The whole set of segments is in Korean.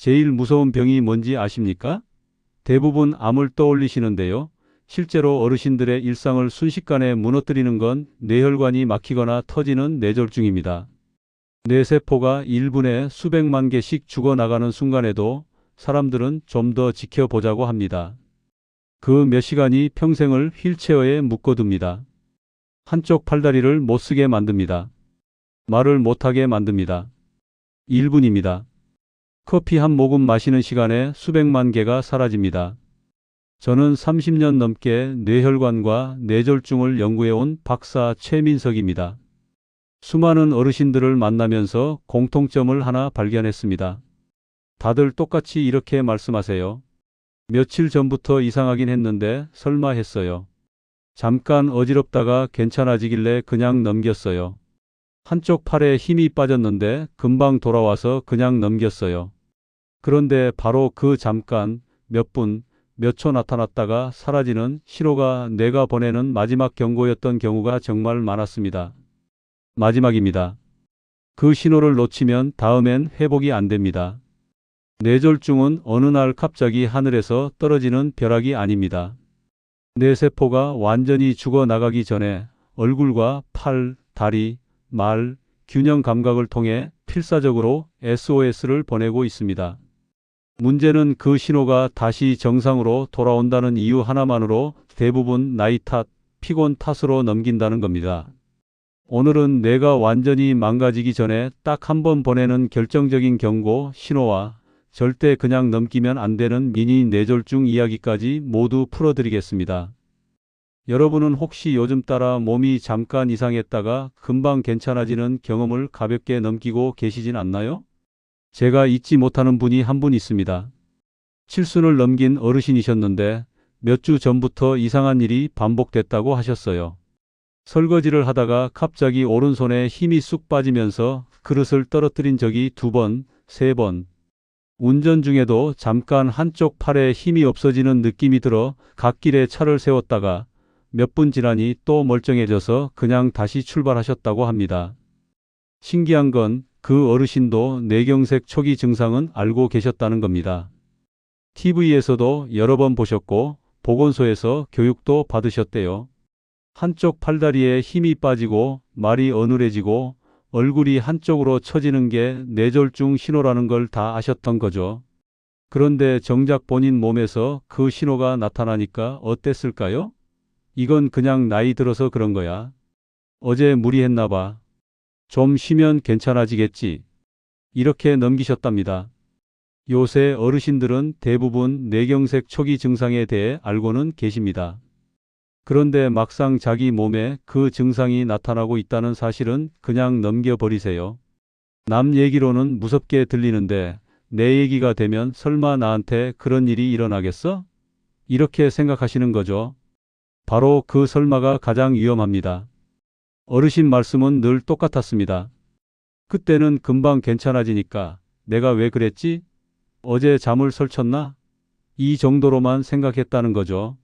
제일 무서운 병이 뭔지 아십니까? 대부분 암을 떠올리시는데요. 실제로 어르신들의 일상을 순식간에 무너뜨리는 건 뇌혈관이 막히거나 터지는 뇌졸중입니다. 뇌세포가 1분에 수백만 개씩 죽어나가는 순간에도 사람들은 좀 더 지켜보자고 합니다. 그 몇 시간이 평생을 휠체어에 묶어둡니다. 한쪽 팔다리를 못쓰게 만듭니다. 말을 못하게 만듭니다. 1분입니다. 커피 한 모금 마시는 시간에 수백만 개가 사라집니다. 저는 30년 넘게 뇌혈관과 뇌졸중을 연구해온 박사 최민석입니다. 수많은 어르신들을 만나면서 공통점을 하나 발견했습니다. 다들 똑같이 이렇게 말씀하세요. 며칠 전부터 이상하긴 했는데 설마 했어요. 잠깐 어지럽다가 괜찮아지길래 그냥 넘겼어요. 한쪽 팔에 힘이 빠졌는데 금방 돌아와서 그냥 넘겼어요. 그런데 바로 그 잠깐, 몇 분, 몇 초 나타났다가 사라지는 신호가 뇌가 보내는 마지막 경고였던 경우가 정말 많았습니다. 마지막입니다. 그 신호를 놓치면 다음엔 회복이 안 됩니다. 뇌졸중은 어느 날 갑자기 하늘에서 떨어지는 벼락이 아닙니다. 뇌세포가 완전히 죽어나가기 전에 얼굴과 팔, 다리, 말, 균형 감각을 통해 필사적으로 SOS를 보내고 있습니다. 문제는 그 신호가 다시 정상으로 돌아온다는 이유 하나만으로 대부분 나이 탓, 피곤 탓으로 넘긴다는 겁니다. 오늘은 뇌가 완전히 망가지기 전에 딱 한 번 보내는 결정적인 경고, 신호와 절대 그냥 넘기면 안 되는 미니 뇌졸중 이야기까지 모두 풀어드리겠습니다. 여러분은 혹시 요즘 따라 몸이 잠깐 이상했다가 금방 괜찮아지는 경험을 가볍게 넘기고 계시진 않나요? 제가 잊지 못하는 분이 한 분 있습니다. 칠순을 넘긴 어르신이셨는데 몇 주 전부터 이상한 일이 반복됐다고 하셨어요. 설거지를 하다가 갑자기 오른손에 힘이 쑥 빠지면서 그릇을 떨어뜨린 적이 2번, 3번. 운전 중에도 잠깐 한쪽 팔에 힘이 없어지는 느낌이 들어 갓길에 차를 세웠다가 몇 분 지나니 또 멀쩡해져서 그냥 다시 출발하셨다고 합니다. 신기한 건 그 어르신도 뇌경색 초기 증상은 알고 계셨다는 겁니다. TV에서도 여러 번 보셨고 보건소에서 교육도 받으셨대요. 한쪽 팔다리에 힘이 빠지고 말이 어눌해지고 얼굴이 한쪽으로 처지는 게 뇌졸중 신호라는 걸 다 아셨던 거죠. 그런데 정작 본인 몸에서 그 신호가 나타나니까 어땠을까요? 이건 그냥 나이 들어서 그런 거야. 어제 무리했나 봐. 좀 쉬면 괜찮아지겠지. 이렇게 넘기셨답니다. 요새 어르신들은 대부분 뇌경색 초기 증상에 대해 알고는 계십니다. 그런데 막상 자기 몸에 그 증상이 나타나고 있다는 사실은 그냥 넘겨버리세요. 남 얘기로는 무섭게 들리는데 내 얘기가 되면 설마 나한테 그런 일이 일어나겠어? 이렇게 생각하시는 거죠. 바로 그 설마가 가장 위험합니다. 어르신 말씀은 늘 똑같았습니다. 그때는 금방 괜찮아지니까 내가 왜 그랬지? 어제 잠을 설쳤나? 이 정도로만 생각했다는 거죠.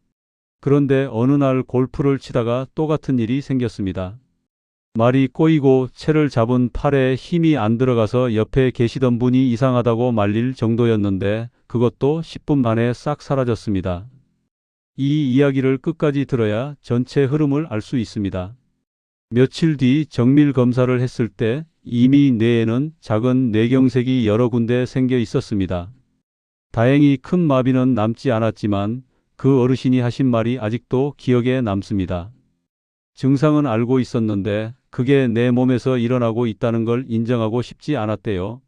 그런데 어느 날 골프를 치다가 또 같은 일이 생겼습니다. 말이 꼬이고 채를 잡은 팔에 힘이 안 들어가서 옆에 계시던 분이 이상하다고 말릴 정도였는데 그것도 10분 만에 싹 사라졌습니다. 이 이야기를 끝까지 들어야 전체 흐름을 알 수 있습니다. 며칠 뒤 정밀 검사를 했을 때 이미 뇌에는 작은 뇌경색이 여러 군데 생겨 있었습니다. 다행히 큰 마비는 남지 않았지만 그 어르신이 하신 말이 아직도 기억에 남습니다. 증상은 알고 있었는데 그게 내 몸에서 일어나고 있다는 걸 인정하고 싶지 않았대요.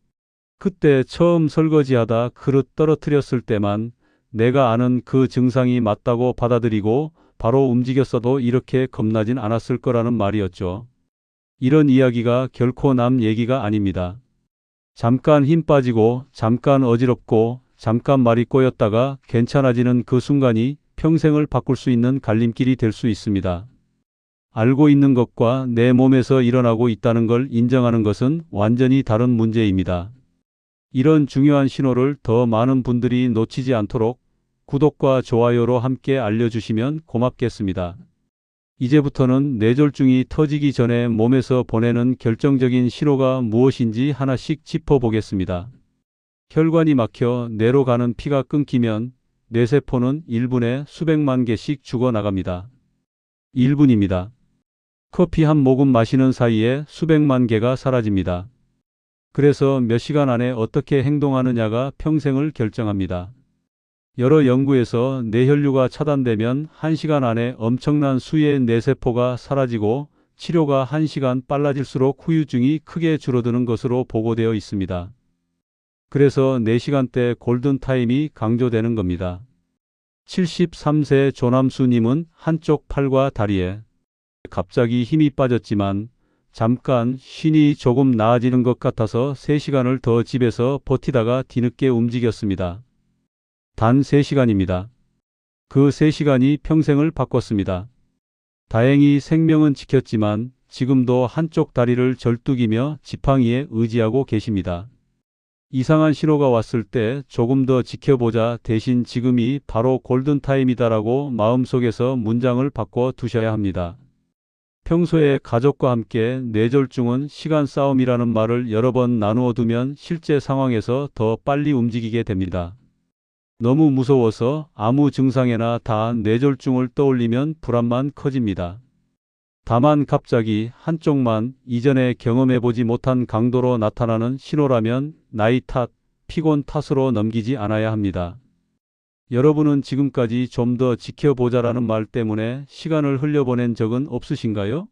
그때 처음 설거지하다 그릇 떨어뜨렸을 때만 내가 아는 그 증상이 맞다고 받아들이고 바로 움직였어도 이렇게 겁나진 않았을 거라는 말이었죠. 이런 이야기가 결코 남 얘기가 아닙니다. 잠깐 힘 빠지고 잠깐 어지럽고 잠깐 말이 꼬였다가 괜찮아지는 그 순간이 평생을 바꿀 수 있는 갈림길이 될 수 있습니다. 알고 있는 것과 내 몸에서 일어나고 있다는 걸 인정하는 것은 완전히 다른 문제입니다. 이런 중요한 신호를 더 많은 분들이 놓치지 않도록 구독과 좋아요로 함께 알려주시면 고맙겠습니다. 이제부터는 뇌졸중이 터지기 전에 몸에서 보내는 결정적인 신호가 무엇인지 하나씩 짚어보겠습니다. 혈관이 막혀 뇌로 가는 피가 끊기면 뇌세포는 1분에 수백만 개씩 죽어나갑니다. 1분입니다. 커피 한 모금 마시는 사이에 수백만 개가 사라집니다. 그래서 몇 시간 안에 어떻게 행동하느냐가 평생을 결정합니다. 여러 연구에서 뇌혈류가 차단되면 1시간 안에 엄청난 수의 뇌세포가 사라지고 치료가 1시간 빨라질수록 후유증이 크게 줄어드는 것으로 보고되어 있습니다. 그래서 4시간대 골든타임이 강조되는 겁니다. 73세 조남수님은 한쪽 팔과 다리에 갑자기 힘이 빠졌지만 잠깐 쉰이 조금 나아지는 것 같아서 3시간을 더 집에서 버티다가 뒤늦게 움직였습니다. 단 3시간입니다. 그 3시간이 평생을 바꿨습니다. 다행히 생명은 지켰지만 지금도 한쪽 다리를 절뚝이며 지팡이에 의지하고 계십니다. 이상한 신호가 왔을 때 조금 더 지켜보자 대신 지금이 바로 골든타임이다라고 마음속에서 문장을 바꿔 두셔야 합니다. 평소에 가족과 함께 뇌졸중은 시간 싸움이라는 말을 여러 번 나누어 두면 실제 상황에서 더 빨리 움직이게 됩니다. 너무 무서워서 아무 증상에나 다 뇌졸중을 떠올리면 불안만 커집니다. 다만 갑자기 한쪽만 이전에 경험해보지 못한 강도로 나타나는 신호라면 나이 탓, 피곤 탓으로 넘기지 않아야 합니다. 여러분은 지금까지 좀 더 지켜보자라는 말 때문에 시간을 흘려보낸 적은 없으신가요?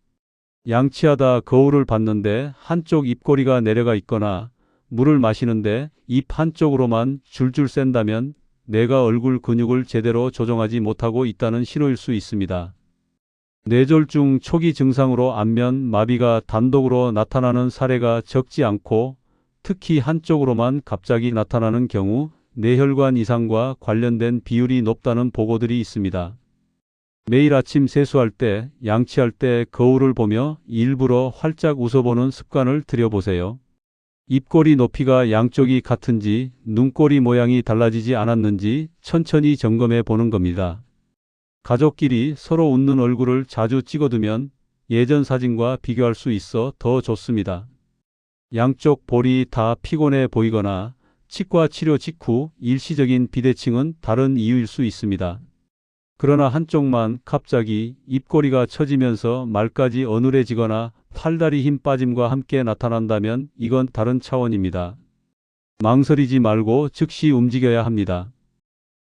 양치하다 거울을 봤는데 한쪽 입꼬리가 내려가 있거나 물을 마시는데 입 한쪽으로만 줄줄 샌다면 내가 얼굴 근육을 제대로 조정하지 못하고 있다는 신호일 수 있습니다. 뇌졸중 초기 증상으로 안면 마비가 단독으로 나타나는 사례가 적지 않고 특히 한쪽으로만 갑자기 나타나는 경우 뇌혈관 이상과 관련된 비율이 높다는 보고들이 있습니다. 매일 아침 세수할 때, 양치할 때 거울을 보며 일부러 활짝 웃어보는 습관을 들여보세요. 입꼬리 높이가 양쪽이 같은지, 눈꼬리 모양이 달라지지 않았는지 천천히 점검해 보는 겁니다. 가족끼리 서로 웃는 얼굴을 자주 찍어두면 예전 사진과 비교할 수 있어 더 좋습니다. 양쪽 볼이 다 피곤해 보이거나 치과 치료 직후 일시적인 비대칭은 다른 이유일 수 있습니다. 그러나 한쪽만 갑자기 입꼬리가 처지면서 말까지 어눌해지거나 팔다리 힘 빠짐과 함께 나타난다면 이건 다른 차원입니다. 망설이지 말고 즉시 움직여야 합니다.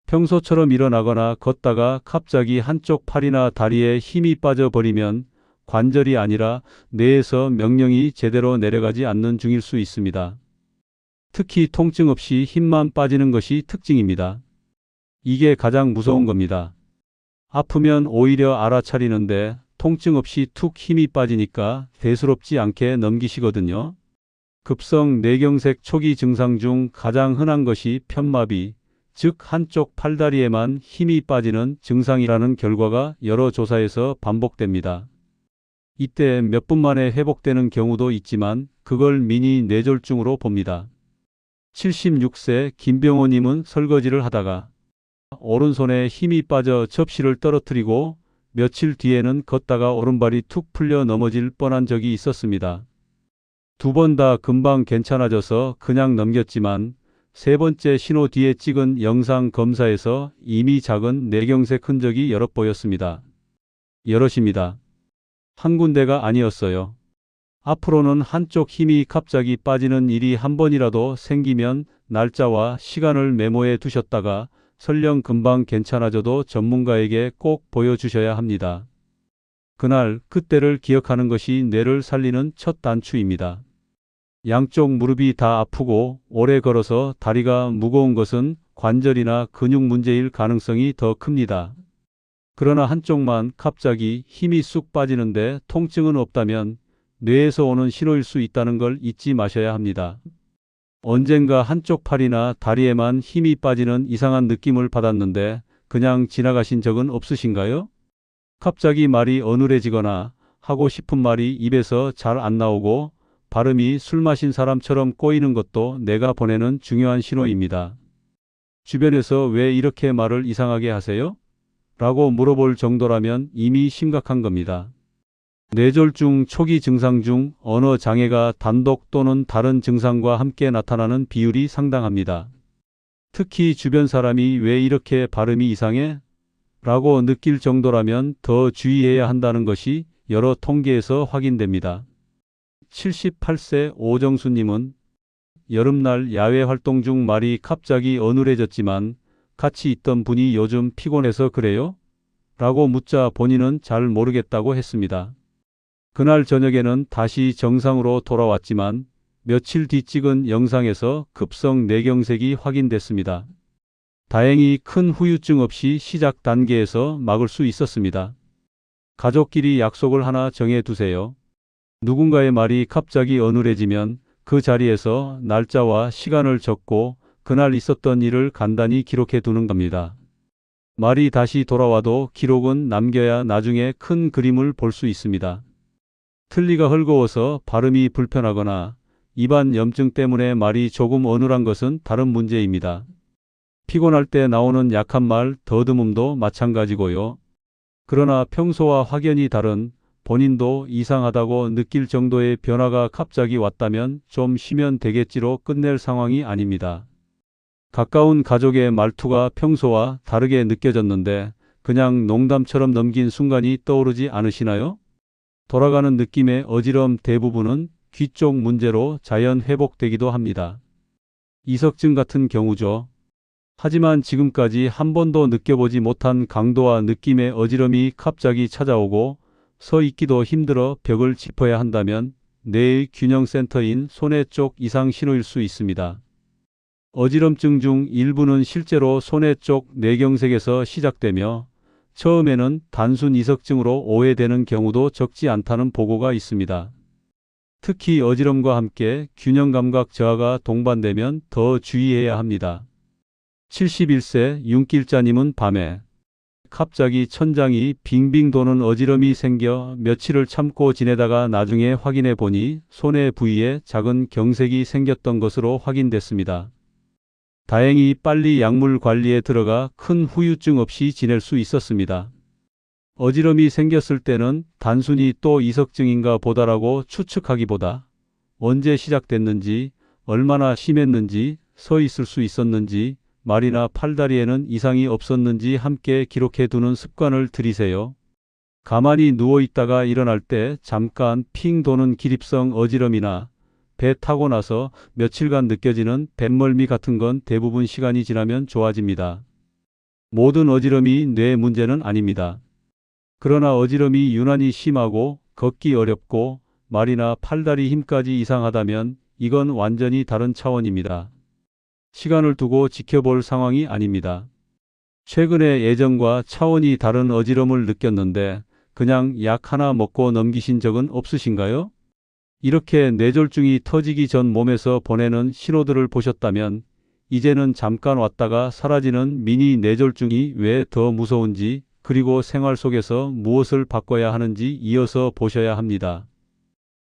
평소처럼 일어나거나 걷다가 갑자기 한쪽 팔이나 다리에 힘이 빠져버리면 관절이 아니라 뇌에서 명령이 제대로 내려가지 않는 중일 수 있습니다. 특히 통증 없이 힘만 빠지는 것이 특징입니다. 이게 가장 무서운 겁니다. 아프면 오히려 알아차리는데 통증 없이 툭 힘이 빠지니까 대수롭지 않게 넘기시거든요. 급성 뇌경색 초기 증상 중 가장 흔한 것이 편마비, 즉 한쪽 팔다리에만 힘이 빠지는 증상이라는 결과가 여러 조사에서 반복됩니다. 이때 몇 분 만에 회복되는 경우도 있지만 그걸 미니 뇌졸중으로 봅니다. 76세 김병호님은 설거지를 하다가 오른손에 힘이 빠져 접시를 떨어뜨리고 며칠 뒤에는 걷다가 오른발이 툭 풀려 넘어질 뻔한 적이 있었습니다. 2번 다 금방 괜찮아져서 그냥 넘겼지만 3번째 신호 뒤에 찍은 영상 검사에서 이미 작은 뇌경색 흔적이 여럿 보였습니다. 여럿입니다. 한 군데가 아니었어요. 앞으로는 한쪽 힘이 갑자기 빠지는 일이 한 번이라도 생기면 날짜와 시간을 메모해 두셨다가 설령 금방 괜찮아져도 전문가에게 꼭 보여주셔야 합니다. 그날 그때를 기억하는 것이 뇌를 살리는 첫 단추입니다. 양쪽 무릎이 다 아프고 오래 걸어서 다리가 무거운 것은 관절이나 근육 문제일 가능성이 더 큽니다. 그러나 한쪽만 갑자기 힘이 쑥 빠지는데 통증은 없다면 뇌에서 오는 신호일 수 있다는 걸 잊지 마셔야 합니다. 언젠가 한쪽 팔이나 다리에만 힘이 빠지는 이상한 느낌을 받았는데 그냥 지나가신 적은 없으신가요? 갑자기 말이 어눌해지거나 하고 싶은 말이 입에서 잘 안 나오고 발음이 술 마신 사람처럼 꼬이는 것도 뇌가 보내는 중요한 신호입니다. 주변에서 왜 이렇게 말을 이상하게 하세요? 라고 물어볼 정도라면 이미 심각한 겁니다. 뇌졸중 초기 증상 중 언어 장애가 단독 또는 다른 증상과 함께 나타나는 비율이 상당합니다. 특히 주변 사람이 왜 이렇게 발음이 이상해? 라고 느낄 정도라면 더 주의해야 한다는 것이 여러 통계에서 확인됩니다. 78세 오정수님은 여름날 야외 활동 중 말이 갑자기 어눌해졌지만 같이 있던 분이 요즘 피곤해서 그래요? 라고 묻자 본인은 잘 모르겠다고 했습니다. 그날 저녁에는 다시 정상으로 돌아왔지만 며칠 뒤 찍은 영상에서 급성 뇌경색이 확인됐습니다. 다행히 큰 후유증 없이 시작 단계에서 막을 수 있었습니다. 가족끼리 약속을 하나 정해 두세요. 누군가의 말이 갑자기 어눌해지면 그 자리에서 날짜와 시간을 적고 그날 있었던 일을 간단히 기록해 두는 겁니다. 말이 다시 돌아와도 기록은 남겨야 나중에 큰 그림을 볼 수 있습니다. 틀니가 헐거워서 발음이 불편하거나 입안 염증 때문에 말이 조금 어눌한 것은 다른 문제입니다. 피곤할 때 나오는 약한 말 더듬음도 마찬가지고요. 그러나 평소와 확연히 다른 본인도 이상하다고 느낄 정도의 변화가 갑자기 왔다면 좀 쉬면 되겠지로 끝낼 상황이 아닙니다. 가까운 가족의 말투가 평소와 다르게 느껴졌는데 그냥 농담처럼 넘긴 순간이 떠오르지 않으시나요? 돌아가는 느낌의 어지러움 대부분은 귀 쪽 문제로 자연 회복되기도 합니다. 이석증 같은 경우죠. 하지만 지금까지 한 번도 느껴보지 못한 강도와 느낌의 어지럼이 갑자기 찾아오고 서 있기도 힘들어 벽을 짚어야 한다면 뇌의 균형센터인 손해 쪽 이상 신호일 수 있습니다. 어지럼증 중 일부는 실제로 손해 쪽 뇌경색에서 시작되며 처음에는 단순 이석증으로 오해되는 경우도 적지 않다는 보고가 있습니다. 특히 어지럼과 함께 균형감각 저하가 동반되면 더 주의해야 합니다. 71세 윤길자님은 밤에 갑자기 천장이 빙빙 도는 어지럼이 생겨 며칠을 참고 지내다가 나중에 확인해 보니 손의 부위에 작은 경색이 생겼던 것으로 확인됐습니다. 다행히 빨리 약물 관리에 들어가 큰 후유증 없이 지낼 수 있었습니다. 어지럼이 생겼을 때는 단순히 또 이석증인가 보다라고 추측하기보다 언제 시작됐는지, 얼마나 심했는지, 서 있을 수 있었는지, 말이나 팔다리에는 이상이 없었는지 함께 기록해 두는 습관을 들이세요. 가만히 누워 있다가 일어날 때 잠깐 핑 도는 기립성 어지럼이나 배 타고 나서 며칠간 느껴지는 뱃멀미 같은 건 대부분 시간이 지나면 좋아집니다. 모든 어지럼이 뇌 문제는 아닙니다. 그러나 어지럼이 유난히 심하고 걷기 어렵고 말이나 팔다리 힘까지 이상하다면 이건 완전히 다른 차원입니다. 시간을 두고 지켜볼 상황이 아닙니다. 최근에 예전과 차원이 다른 어지럼을 느꼈는데 그냥 약 하나 먹고 넘기신 적은 없으신가요? 이렇게 뇌졸중이 터지기 전 몸에서 보내는 신호들을 보셨다면 이제는 잠깐 왔다가 사라지는 미니 뇌졸중이 왜 더 무서운지 그리고 생활 속에서 무엇을 바꿔야 하는지 이어서 보셔야 합니다.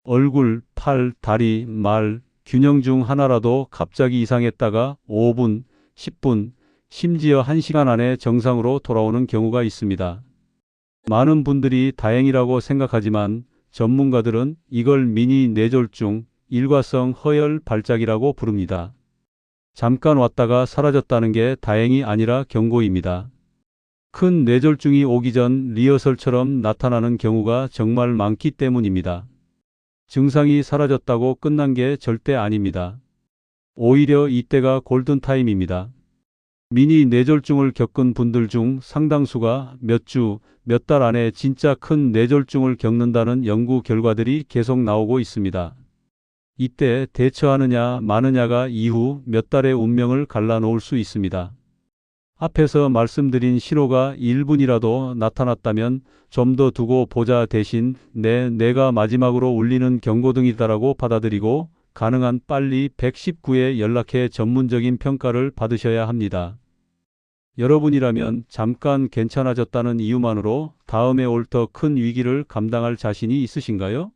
얼굴, 팔, 다리, 말, 균형 중 하나라도 갑자기 이상했다가 5분, 10분, 심지어 1시간 안에 정상으로 돌아오는 경우가 있습니다. 많은 분들이 다행이라고 생각하지만 전문가들은 이걸 미니 뇌졸중, 일과성 허혈 발작이라고 부릅니다. 잠깐 왔다가 사라졌다는 게 다행이 아니라 경고입니다. 큰 뇌졸중이 오기 전 리허설처럼 나타나는 경우가 정말 많기 때문입니다. 증상이 사라졌다고 끝난 게 절대 아닙니다. 오히려 이때가 골든타임입니다. 미니 뇌졸중을 겪은 분들 중 상당수가 몇 주, 몇 달 안에 진짜 큰 뇌졸중을 겪는다는 연구 결과들이 계속 나오고 있습니다. 이때 대처하느냐 마느냐가 이후 몇 달의 운명을 갈라놓을 수 있습니다. 앞에서 말씀드린 신호가 1분이라도 나타났다면 좀 더 두고 보자 대신 내가 마지막으로 울리는 경고등이다라고 받아들이고 가능한 빨리 119에 연락해 전문적인 평가를 받으셔야 합니다. 여러분이라면 잠깐 괜찮아졌다는 이유만으로 다음에 올 더 큰 위기를 감당할 자신이 있으신가요?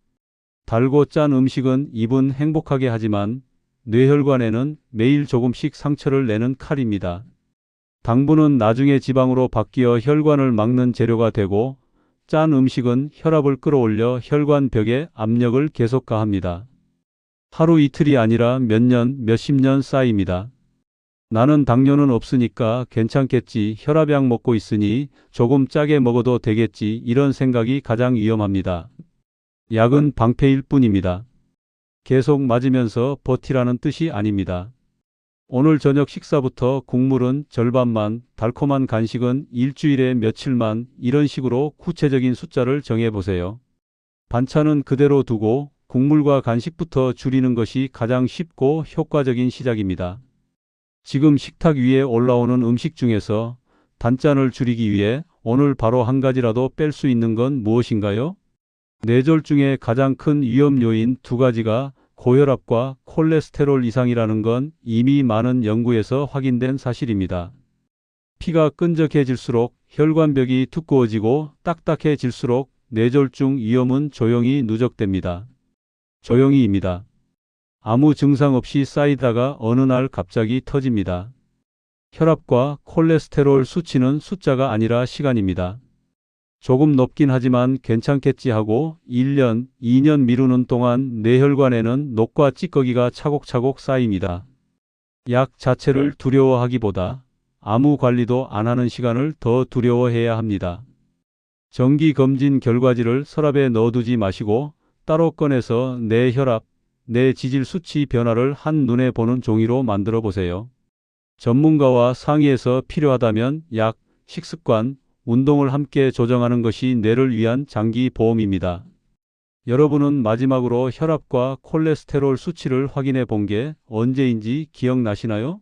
달고 짠 음식은 입은 행복하게 하지만 뇌혈관에는 매일 조금씩 상처를 내는 칼입니다. 당분은 나중에 지방으로 바뀌어 혈관을 막는 재료가 되고 짠 음식은 혈압을 끌어올려 혈관 벽에 압력을 계속 가합니다. 하루 이틀이 아니라 몇 년, 몇십 년 쌓입니다. 나는 당뇨는 없으니까 괜찮겠지. 혈압약 먹고 있으니 조금 짜게 먹어도 되겠지. 이런 생각이 가장 위험합니다. 약은 방패일 뿐입니다. 계속 맞으면서 버티라는 뜻이 아닙니다. 오늘 저녁 식사부터 국물은 절반만, 달콤한 간식은 일주일에 며칠만, 이런 식으로 구체적인 숫자를 정해보세요. 반찬은 그대로 두고 국물과 간식부터 줄이는 것이 가장 쉽고 효과적인 시작입니다. 지금 식탁 위에 올라오는 음식 중에서 단짠을 줄이기 위해 오늘 바로 한 가지라도 뺄 수 있는 건 무엇인가요? 뇌졸중의 가장 큰 위험 요인 두 가지가 고혈압과 콜레스테롤 이상이라는 건 이미 많은 연구에서 확인된 사실입니다. 피가 끈적해질수록 혈관벽이 두꺼워지고 딱딱해질수록 뇌졸중 위험은 조용히 누적됩니다. 조용히입니다. 아무 증상 없이 쌓이다가 어느 날 갑자기 터집니다. 혈압과 콜레스테롤 수치는 숫자가 아니라 시간입니다. 조금 높긴 하지만 괜찮겠지 하고 1년, 2년 미루는 동안 뇌혈관에는 녹과 찌꺼기가 차곡차곡 쌓입니다. 약 자체를 두려워하기보다 아무 관리도 안 하는 시간을 더 두려워해야 합니다. 정기검진 결과지를 서랍에 넣어두지 마시고 따로 꺼내서 내 혈압, 내 지질 수치 변화를 한눈에 보는 종이로 만들어 보세요. 전문가와 상의해서 필요하다면 약, 식습관, 운동을 함께 조정하는 것이 뇌를 위한 장기 보험입니다. 여러분은 마지막으로 혈압과 콜레스테롤 수치를 확인해 본 게 언제인지 기억나시나요?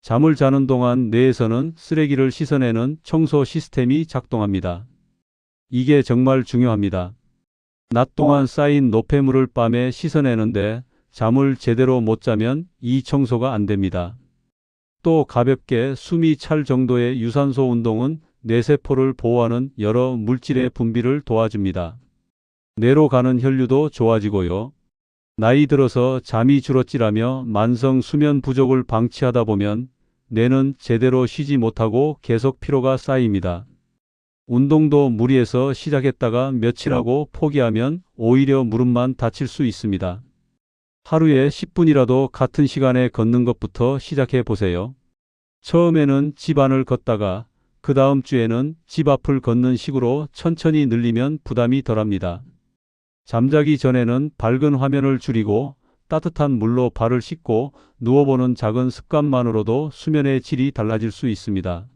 잠을 자는 동안 뇌에서는 쓰레기를 씻어내는 청소 시스템이 작동합니다. 이게 정말 중요합니다. 낮 동안 쌓인 노폐물을 밤에 씻어내는데 잠을 제대로 못 자면 이 청소가 안 됩니다. 또 가볍게 숨이 찰 정도의 유산소 운동은 뇌세포를 보호하는 여러 물질의 분비를 도와줍니다. 뇌로 가는 혈류도 좋아지고요. 나이 들어서 잠이 줄었지라며 만성 수면 부족을 방치하다 보면 뇌는 제대로 쉬지 못하고 계속 피로가 쌓입니다. 운동도 무리해서 시작했다가 며칠 하고 포기하면 오히려 무릎만 다칠 수 있습니다. 하루에 10분이라도 같은 시간에 걷는 것부터 시작해 보세요. 처음에는 집 안을 걷다가 그 다음 주에는 집 앞을 걷는 식으로 천천히 늘리면 부담이 덜합니다. 잠자기 전에는 밝은 화면을 줄이고 따뜻한 물로 발을 씻고 누워보는 작은 습관만으로도 수면의 질이 달라질 수 있습니다.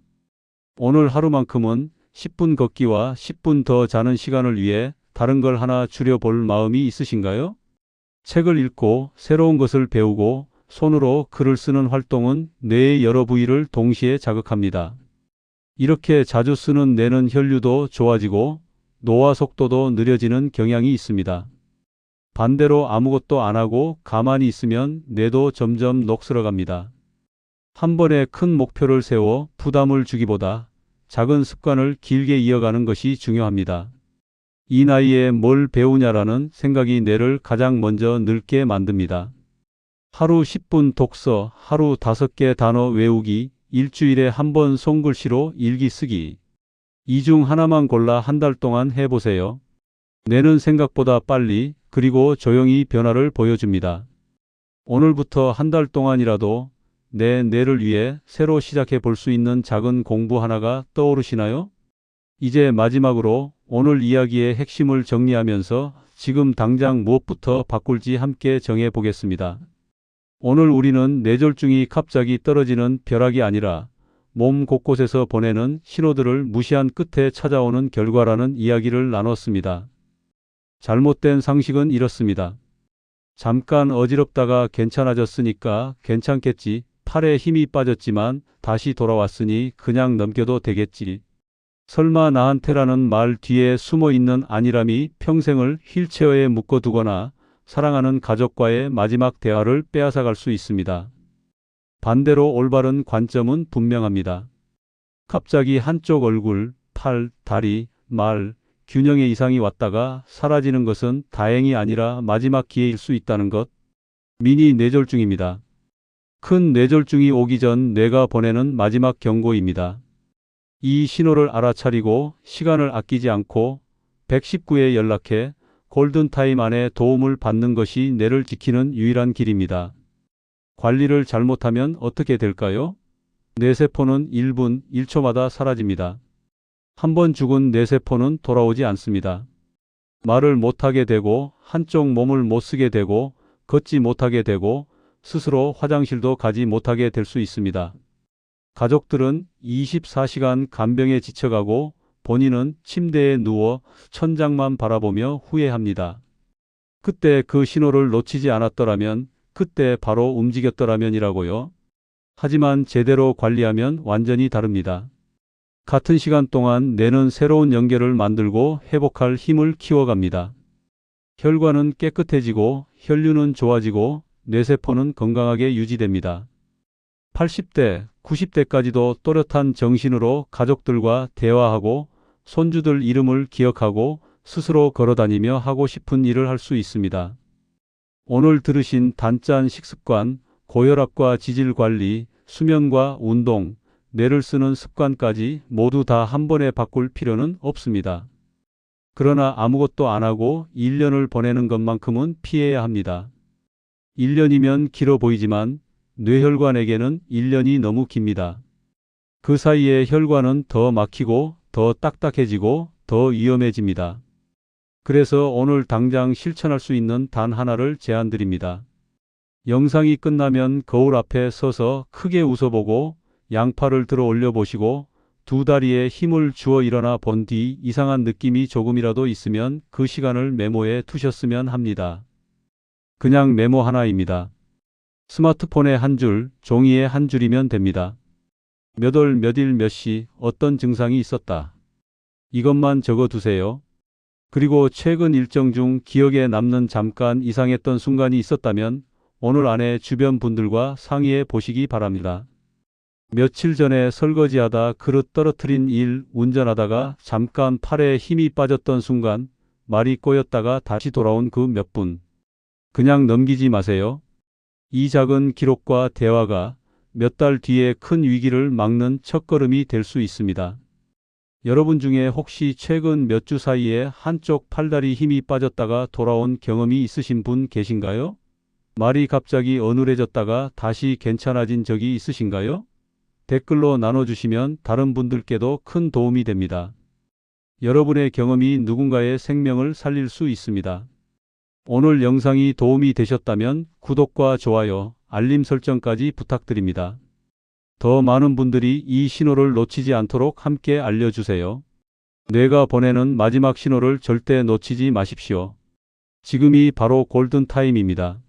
오늘 하루만큼은 10분 걷기와 10분 더 자는 시간을 위해 다른 걸 하나 줄여볼 마음이 있으신가요? 책을 읽고 새로운 것을 배우고 손으로 글을 쓰는 활동은 뇌의 여러 부위를 동시에 자극합니다. 이렇게 자주 쓰는 뇌는 혈류도 좋아지고 노화 속도도 느려지는 경향이 있습니다. 반대로 아무것도 안 하고 가만히 있으면 뇌도 점점 녹슬어갑니다. 한 번에 큰 목표를 세워 부담을 주기보다 작은 습관을 길게 이어가는 것이 중요합니다. 이 나이에 뭘 배우냐라는 생각이 뇌를 가장 먼저 늙게 만듭니다. 하루 10분 독서, 하루 5개 단어 외우기, 일주일에 한 번 손글씨로 일기 쓰기. 이 중 하나만 골라 한 달 동안 해보세요. 뇌는 생각보다 빨리 그리고 조용히 변화를 보여줍니다. 오늘부터 한 달 동안이라도 내 뇌를 위해 새로 시작해 볼 수 있는 작은 공부 하나가 떠오르시나요? 이제 마지막으로 오늘 이야기의 핵심을 정리하면서 지금 당장 무엇부터 바꿀지 함께 정해 보겠습니다. 오늘 우리는 뇌졸중이 갑자기 떨어지는 벼락이 아니라 몸 곳곳에서 보내는 신호들을 무시한 끝에 찾아오는 결과라는 이야기를 나눴습니다. 잘못된 상식은 이렇습니다. 잠깐 어지럽다가 괜찮아졌으니까 괜찮겠지. 팔에 힘이 빠졌지만 다시 돌아왔으니 그냥 넘겨도 되겠지. 설마 나한테라는 말 뒤에 숨어있는 안일함이 평생을 휠체어에 묶어두거나 사랑하는 가족과의 마지막 대화를 빼앗아갈 수 있습니다. 반대로 올바른 관점은 분명합니다. 갑자기 한쪽 얼굴, 팔, 다리, 말, 균형에 이상이 왔다가 사라지는 것은 다행이 아니라 마지막 기회일 수 있다는 것. 미니 뇌졸중입니다. 큰 뇌졸중이 오기 전 뇌가 보내는 마지막 경고입니다. 이 신호를 알아차리고 시간을 아끼지 않고 119에 연락해 골든타임 안에 도움을 받는 것이 뇌를 지키는 유일한 길입니다. 관리를 잘못하면 어떻게 될까요? 뇌세포는 1분, 1초마다 사라집니다. 한번 죽은 뇌세포는 돌아오지 않습니다. 말을 못하게 되고 한쪽 몸을 못 쓰게 되고 걷지 못하게 되고 스스로 화장실도 가지 못하게 될 수 있습니다. 가족들은 24시간 간병에 지쳐가고 본인은 침대에 누워 천장만 바라보며 후회합니다. 그때 그 신호를 놓치지 않았더라면, 그때 바로 움직였더라면이라고요. 하지만 제대로 관리하면 완전히 다릅니다. 같은 시간 동안 뇌는 새로운 연결을 만들고 회복할 힘을 키워갑니다. 혈관은 깨끗해지고 혈류는 좋아지고 뇌세포는 건강하게 유지됩니다. 80대, 90대까지도 또렷한 정신으로 가족들과 대화하고 손주들 이름을 기억하고 스스로 걸어다니며 하고 싶은 일을 할 수 있습니다. 오늘 들으신 단짠 식습관, 고혈압과 지질 관리, 수면과 운동, 뇌를 쓰는 습관까지 모두 다 한 번에 바꿀 필요는 없습니다. 그러나 아무것도 안 하고 1년을 보내는 것만큼은 피해야 합니다. 1년이면 길어 보이지만 뇌혈관에게는 1년이 너무 깁니다. 그 사이에 혈관은 더 막히고 더 딱딱해지고 더 위험해집니다. 그래서 오늘 당장 실천할 수 있는 단 하나를 제안드립니다. 영상이 끝나면 거울 앞에 서서 크게 웃어보고 양팔을 들어 올려 보시고 두 다리에 힘을 주어 일어나 본 뒤 이상한 느낌이 조금이라도 있으면 그 시간을 메모에 두셨으면 합니다. 그냥 메모 하나입니다. 스마트폰에 한 줄, 종이에 한 줄이면 됩니다. 몇 월 몇일 몇 시 어떤 증상이 있었다. 이것만 적어 두세요. 그리고 최근 일정 중 기억에 남는 잠깐 이상했던 순간이 있었다면 오늘 안에 주변 분들과 상의해 보시기 바랍니다. 며칠 전에 설거지하다 그릇 떨어뜨린 일, 운전하다가 잠깐 팔에 힘이 빠졌던 순간, 말이 꼬였다가 다시 돌아온 그 몇 분. 그냥 넘기지 마세요. 이 작은 기록과 대화가 몇 달 뒤에 큰 위기를 막는 첫걸음이 될 수 있습니다. 여러분 중에 혹시 최근 몇 주 사이에 한쪽 팔다리 힘이 빠졌다가 돌아온 경험이 있으신 분 계신가요? 말이 갑자기 어눌해졌다가 다시 괜찮아진 적이 있으신가요? 댓글로 나눠주시면 다른 분들께도 큰 도움이 됩니다. 여러분의 경험이 누군가의 생명을 살릴 수 있습니다. 오늘 영상이 도움이 되셨다면 구독과 좋아요, 알림 설정까지 부탁드립니다. 더 많은 분들이 이 신호를 놓치지 않도록 함께 알려주세요. 뇌가 보내는 마지막 신호를 절대 놓치지 마십시오. 지금이 바로 골든타임입니다.